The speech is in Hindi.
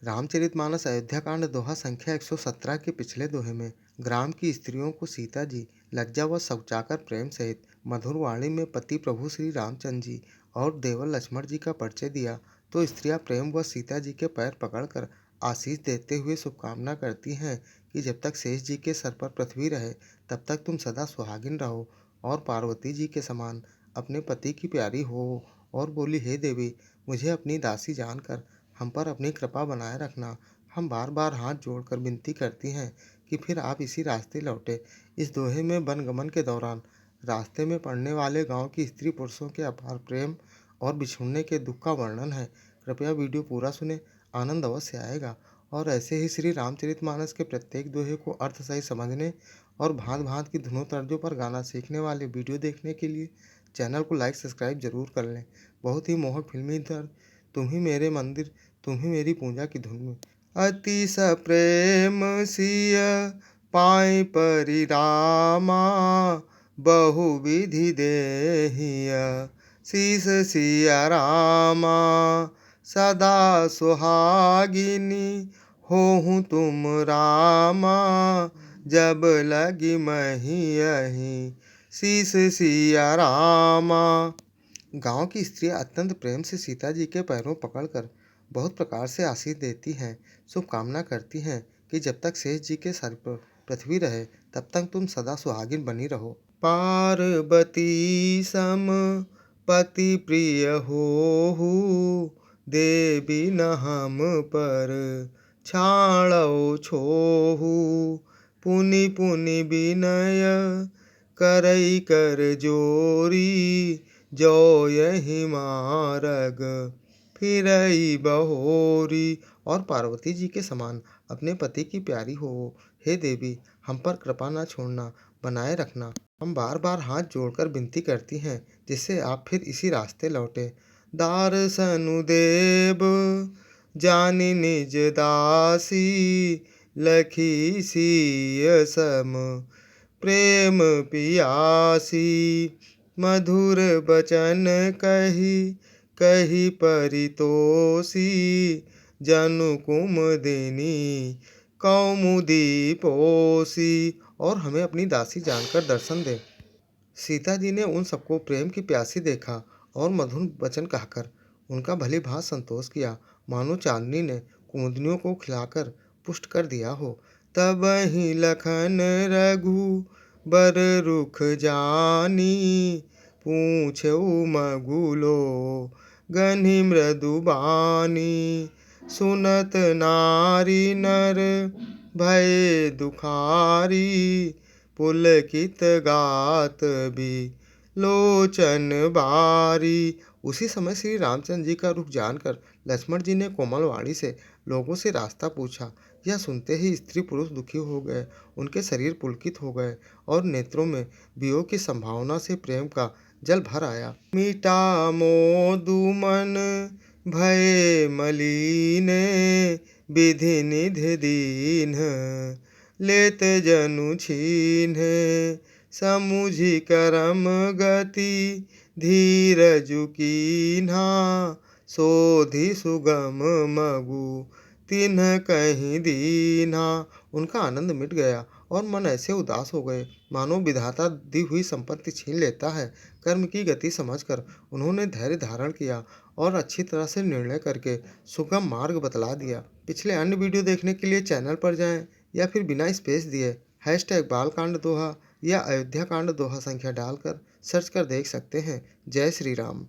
रामचरितमानस अयोध्याकांड दोहा संख्या 117 के पिछले दोहे में ग्राम की स्त्रियों को सीता जी लज्जा व शौचाकर प्रेम सहित मधुर वाणी में पति प्रभु श्री रामचंद्र जी और देवर लक्ष्मण जी का परिचय दिया तो स्त्रियां प्रेम व सीता जी के पैर पकड़कर आशीष देते हुए शुभकामना करती हैं कि जब तक शेष जी के सर पर पृथ्वी रहे तब तक तुम सदा सुहागिन रहो और पार्वती जी के समान अपने पति की प्यारी हो। और बोली, हे देवी, मुझे अपनी दासी जानकर हम पर अपनी कृपा बनाए रखना। हम बार बार हाथ जोड़कर विनती करती हैं कि फिर आप इसी रास्ते लौटे। इस दोहे में वनगमन के दौरान रास्ते में पड़ने वाले गांव की स्त्री पुरुषों के अपार प्रेम और बिछुड़ने के दुख का वर्णन है। कृपया वीडियो पूरा सुने, आनंद अवश्य आएगा। और ऐसे ही श्री रामचरितमानस के प्रत्येक दोहे को अर्थ सही समझने और भांत भांत की धुनों तर्जों पर गाना सीखने वाले वीडियो देखने के लिए चैनल को लाइक सब्सक्राइब जरूर कर लें। बहुत ही मोहक फिल्मी दर्द तुम ही मेरे मंदिर, तुम ही मेरी पूजा की धुन में अति सप्रेम सिय पाई परिरामा बहुविधि देहिय शीस सिया रामा सदा सुहागिनी होहूँ तुम रामा जब लगी महियहि शीस सिया रामा। गांव की स्त्रियां अत्यंत प्रेम से सीता जी के पैरों पकड़कर बहुत प्रकार से आशीष देती हैं, शुभकामना करती हैं कि जब तक शेष जी के सर पर पृथ्वी रहे तब तक तुम सदा सुहागिन बनी रहो। पार्वती सम पति प्रिय होहु देवी न हम पर छाड़ो छोहु पुनि पुनि विनय करई कर जोरी जो यही मारग फिरई बहोरी। और पार्वती जी के समान अपने पति की प्यारी हो। हे देवी, हम पर कृपा न छोड़ना, बनाए रखना। हम बार बार हाथ जोड़कर विनती करती हैं जिससे आप फिर इसी रास्ते लौटे। दारसनु देव जानी निज दासी लखी सिय सम प्रेम पियासी मधुर बचन कही कही परितोषी जनु कुमुदिनी कौमुदी पोसी। और हमें अपनी दासी जानकर दर्शन दे। सीता जी ने उन सबको प्रेम की प्यासी देखा और मधुर वचन कहकर उनका भली भांति संतोष किया, मानो चांदनी ने कुमुदनियों को खिलाकर पुष्ट कर दिया हो। तब ही लखन रघु बर रुख जानी पूछो मगुलो गन्ही मृदुबानी सुनत नारी नर भय दुखारी पुलकित गात भी लोचन बारी। उसी समय श्री रामचंद्र जी का रुख जानकर लक्ष्मण जी ने कोमल वाणी से लोगों से रास्ता पूछा। यह सुनते ही स्त्री पुरुष दुखी हो गए, उनके शरीर पुलकित हो गए और नेत्रों में वियोग की संभावना से प्रेम का जल भर आया। मीठा मोदु मन भय मलीने विधि निधि दीन लेत जनु छीन्हे समुझि करम गति धीरजु कीन्हा सोधि सुगम मगु तिन्ह कहीं दीन्हा। उनका आनंद मिट गया और मन ऐसे उदास हो गए मानो विधाता दी हुई संपत्ति छीन लेता है। कर्म की गति समझकर उन्होंने धैर्य धारण किया और अच्छी तरह से निर्णय करके सुगम मार्ग बतला दिया। पिछले अन्य वीडियो देखने के लिए चैनल पर जाएं या फिर बिना स्पेस दिए #बालकांड दोहा या अयोध्या कांड दोहा संख्या डालकर सर्च कर देख सकते हैं। जय श्री राम।